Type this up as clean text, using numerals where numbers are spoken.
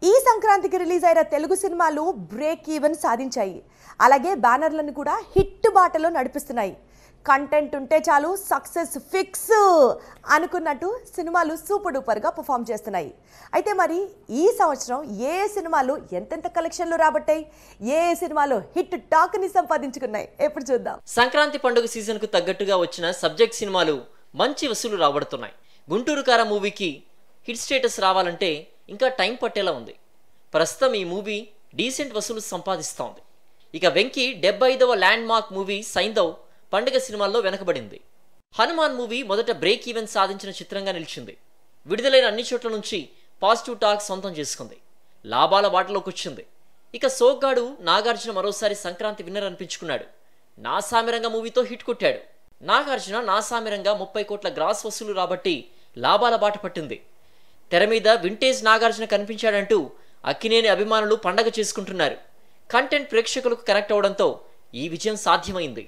ఈ సంక్రాంతికి రిలీజ్ అయిన తెలుగు సినిమాలు బ్రేక్ ఈవెన్ సాధించాయి. అలాగే బ్యానర్లను కూడా హిట్ బాటలో నడిపిస్తున్నాయి. కంటెంట్ ఉంటే చాలు సక్సెస్ ఫిక్స్ అనుకున్నట్టు సినిమాలు సూపర్ డూపర్గా పర్ఫామ్ చేస్తున్నాయి. అయితే మరి ఈ సంవత్సరం ఏ సినిమాలు ఎంతెంత కలెక్షన్లు రాబట్టాయి, ఏ సినిమాలు హిట్ టాక్ని సంపాదించుకున్నాయి, ఎప్పుడు చూద్దాం. సంక్రాంతి పండుగ సీజన్కు తగ్గట్టుగా వచ్చిన సబ్జెక్ట్ సినిమాలు మంచి వసూలు రాబడుతున్నాయి. గుంటూరు కార మూవీకి హిట్ స్టేటస్ రావాలంటే ఇంకా టైం పట్టేలా ఉంది. ప్రస్తుతం ఈ మూవీ డీసెంట్ వసూలు సంపాదిస్తోంది. ఇక వెంకీ 75వ ల్యాండ్ మార్క్ మూవీ సైంధవ్ పండుగ సినిమాల్లో వెనకబడింది. హనుమాన్ మూవీ మొదట బ్రేక్ ఈవెన్ సాధించిన చిత్రంగా నిలిచింది. విడుదలైన అన్ని చోట్ల నుంచి పాజిటివ్ టాక్ సొంతం చేసుకుంది. లాభాల బాటలోకి వచ్చింది. ఇక సోగ్గాడు నాగార్జున మరోసారి సంక్రాంతి విన్నర్ అనిపించుకున్నాడు. నాసామిరంగ మూవీతో హిట్ కొట్టాడు. నాగార్జున నాసామిరంగా 30 కోట్ల గ్రాస్ వసూలు రాబట్టి లాభాల బాట పట్టింది. తెర మీద వింటేజ్ నాగార్జున కనిపించాడంటూ అక్కినేని అభిమానులు పండగ చేసుకుంటున్నారు. కంటెంట్ ప్రేక్షకులకు కనెక్ట్ అవడంతో ఈ విజయం సాధ్యమైంది.